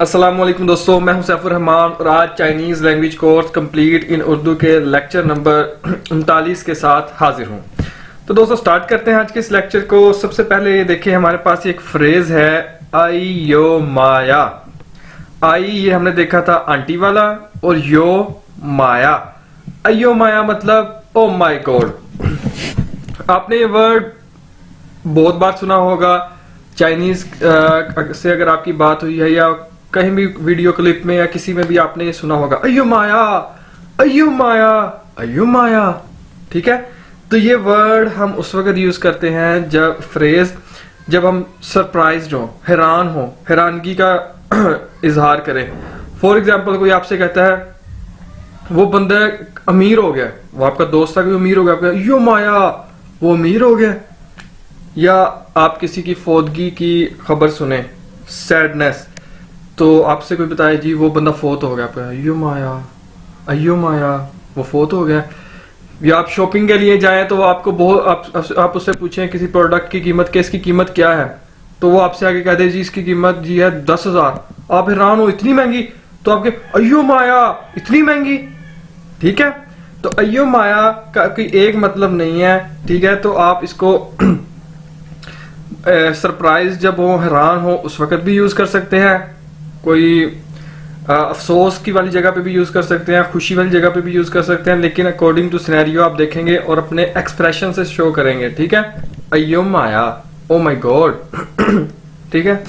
अस्सलामुअलैकुम दोस्तों, मैं हूं सैफुर रहमान और आज Chinese language course complete in Urdu के लेक्चर नंबर 39 के साथ हाजिर हूं। तो दोस्तों स्टार्ट करते हैं आज के इस लेक्चर को। सबसे पहले ये देखिए, हमारे पास एक फ्रेज है आई यो माया। आई ये हमने देखा था आंटी वाला, और यो माया, अयो माया मतलब ओ माय गॉड। आपने ये वर्ड बहुत बार सुना होगा। चाइनीज से अगर आपकी बात हुई है या कहीं भी वीडियो क्लिप में या किसी में भी आपने ये सुना होगा, अयो माया, अयो माया, अयो माया। ठीक है, तो ये वर्ड हम उस वक्त यूज करते हैं जब हम सरप्राइज्ड हो, हैरान हो, हैरानगी का इजहार करें। फॉर एग्जाम्पल कोई आपसे कहता है वो बंदा अमीर हो गया, वो आपका दोस्त था कि अमीर हो गया, आपका यो माया वो अमीर हो गया। या आप किसी की फौतगी की खबर सुने, सैडनेस, तो आपसे कोई बताए जी वो बंदा फोत हो गया, आपका अयो माया, अयो माया वो फोत हो गया। या आप शॉपिंग के लिए जाएं तो वो आपको बहुत आप उससे पूछें किसी प्रोडक्ट की कीमत, इसकी कीमत क्या है, तो वो आपसे आगे कह दे जी इसकी कीमत जी है 10,000। आप हैरान हो इतनी महंगी, तो आपके अयो माया इतनी महंगी। ठीक है, तो अयो माया का कोई एक मतलब नहीं है। ठीक है, तो आप इसको सरप्राइज जब हो, हैरान हो, उस वक्त भी यूज कर सकते हैं। कोई अफसोस की वाली जगह पे भी यूज कर सकते हैं, खुशी वाली जगह पे भी यूज कर सकते हैं, लेकिन अकॉर्डिंग टू सिनेरियो आप देखेंगे और अपने एक्सप्रेशन से शो करेंगे। ठीक है, अयो माया, ओ माय गॉड। ठीक है,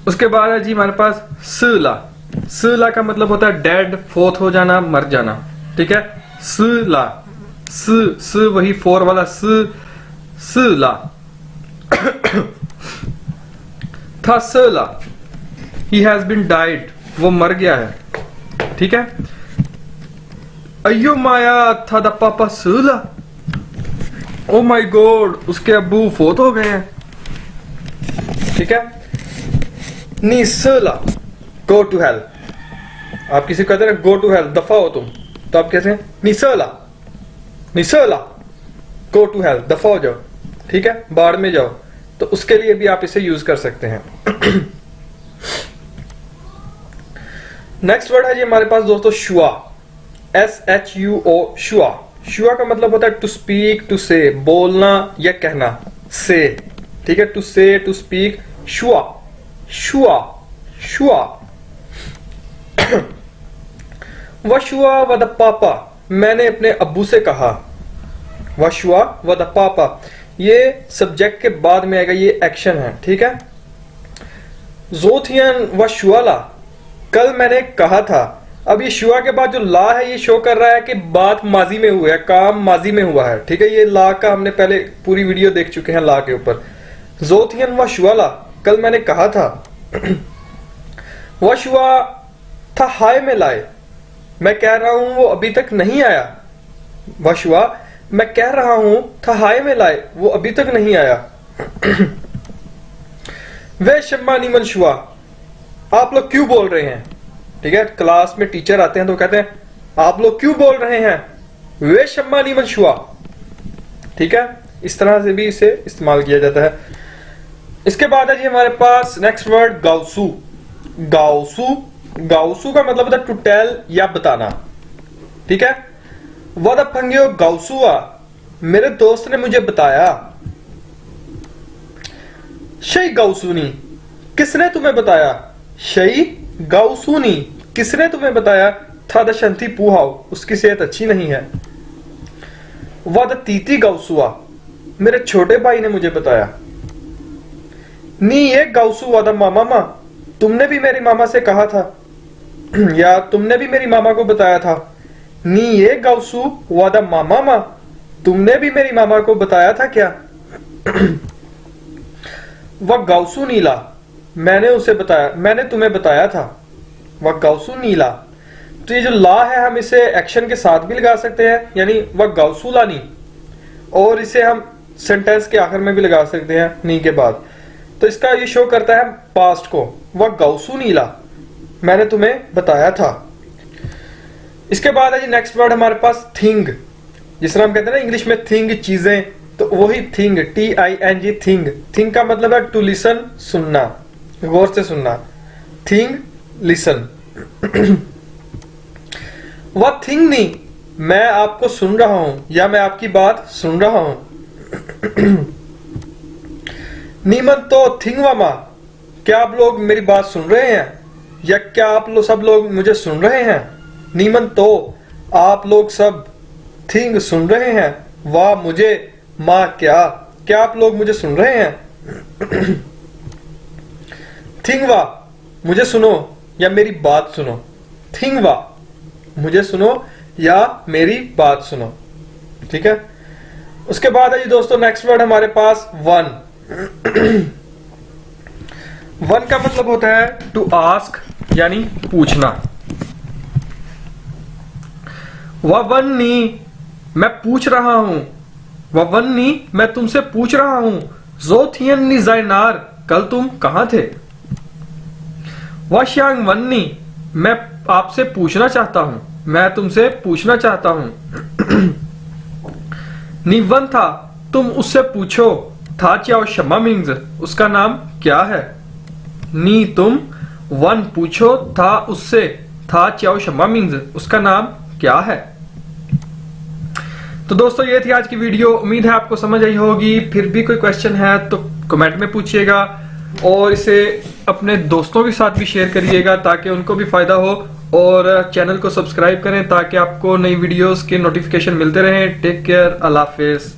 उसके बाद है जी हमारे पास सला। सला का मतलब होता है डेड, फोत हो जाना, मर जाना। ठीक है, सला, स वही फोर वाला सला था। सला, he has been died, वो मर गया है। ठीक है, अयो माया था द पापा सला, ओ माय गॉड उसके अब्बू फोत हो गए हैं। ठीक है, नी सला गो टू हेल। आप किसी को कहते हैं गो टू हेल, दफा हो तुम, तो आप कहते हैं निसला, निसला गो टू हेल, दफा हो जाओ। ठीक है, बाढ़ में जाओ, तो उसके लिए भी आप इसे यूज कर सकते हैं। नेक्स्ट वर्ड है जी हमारे पास दोस्तों शुआ, SHUO, शुआ। शुआ का मतलब होता है टू स्पीक, टू से, बोलना या कहना, से। ठीक है, टू से, टू स्पीक, शुआ, शुआ, शुआ। वशुआ व द पापा, मैंने अपने अब्बू से कहा। वशुआ व द पापा, ये सब्जेक्ट के बाद में आएगा, ये एक्शन है। ठीक है, जोथियन व शुआला, कल मैंने कहा था। अब ये शुआ के बाद जो ला है ये शो कर रहा है कि बात माजी में हुआ है, काम माजी में हुआ है। ठीक है, ये ला का हमने पहले पूरी वीडियो देख चुके हैं ला के ऊपर। जोथियन व शुआला, कल मैंने कहा था। वह शुआ था हाय में लाए, मैं कह रहा हूं वो अभी तक नहीं आया। वह शुआ, मैं कह रहा हूं था हाय में लाए, वो अभी तक नहीं आया। वे शम्मा नीमन शुआ, आप लोग क्यों बोल रहे हैं। ठीक है, क्लास में टीचर आते हैं तो कहते हैं आप लोग क्यों बोल रहे हैं, वे शम्मा नीमन शुआ। ठीक है, इस तरह से भी इसे इस्तेमाल किया जाता है। इसके बाद है जी हमारे पास नेक्स्ट वर्ड गाउसू। गाउसू, गाउसू का मतलब होता है टू टेल या बताना। ठीक है, वद फंगियो गाउसुआ, मेरे दोस्त ने मुझे बताया। शई गाउसूनी, किसने तुम्हें बताया। शई गाउसूनी, किसने तुम्हें बताया। था द शंती पूहाओ, उसकी सेहत अच्छी नहीं है। वद तीती गाउसुआ, मेरे छोटे भाई ने मुझे बताया। नी ये गाउसु वादा मामा मा, तुमने भी मेरी मामा से कहा था, या तुमने भी मेरी मामा को बताया था। नी ये गाउसु वादा मामा मा, तुमने भी मेरी मामा को बताया था क्या। वह गाउसु नीला, मैंने उसे बताया, मैंने तुम्हें बताया था। वह गाउसु नीला, तो ये जो ला है हम इसे एक्शन के साथ भी लगा सकते हैं, यानी वह गाउसु लानी, और इसे हम सेंटेंस के आखिर में भी लगा सकते हैं नी के बाद। तो इसका ये शो करता है पास्ट को, वह गाउसु नीला, मैंने तुम्हें बताया था। इसके बाद है जी नेक्स्ट वर्ड हमारे पास थिंग। जिस तरह हम कहते हैं ना इंग्लिश में थिंग, चीजें, तो वही थिंग, TING, थिंग। थिंग का मतलब है टू लिसन, सुनना, गौर से सुनना। Thing listen. वह थिंग नहीं, मैं आपको सुन रहा हूं या मैं आपकी बात सुन रहा हूं। नीमन तो थिंग वामा, क्या आप लोग मेरी बात सुन रहे हैं या क्या आप लोग सब लोग मुझे सुन रहे हैं? नीमन तो आप लोग सब थिंग सुन रहे हैं, वाह मुझे माँ क्या क्या आप लोग मुझे सुन रहे हैं? थिंग वाह, मुझे सुनो या मेरी बात सुनो। थिंग वाह, मुझे सुनो या मेरी बात सुनो। ठीक है, उसके बाद है जी दोस्तों नेक्स्ट वर्ड हमारे पास वन। वन का मतलब होता है टू आस्क, यानी पूछना। वह वन नी, मैं पूछ रहा हूं। वह वन नी, मैं तुमसे पूछ रहा हूं। जोथियन निजाइनार, कल तुम कहां थे? वह श्यांग वन नी, मैं आपसे पूछना चाहता हूं, मैं तुमसे पूछना चाहता हूं। निवन था, तुम उससे पूछो। था चाओ शमा मिंग्स, उसका नाम क्या है? नी तुम, वन पूछो, था उससे, था चाओ शमा मिंग्स, उसका नाम क्या है? तो दोस्तों ये थी आज की वीडियो, उम्मीद है आपको समझ आई होगी। फिर भी कोई क्वेश्चन है तो कमेंट में पूछिएगा और इसे अपने दोस्तों के साथ भी शेयर करिएगा ताकि उनको भी फायदा हो, और चैनल को सब्सक्राइब करें ताकि आपको नई वीडियोस के नोटिफिकेशन मिलते रहें। टेक केयर, अल्लाह हाफिज।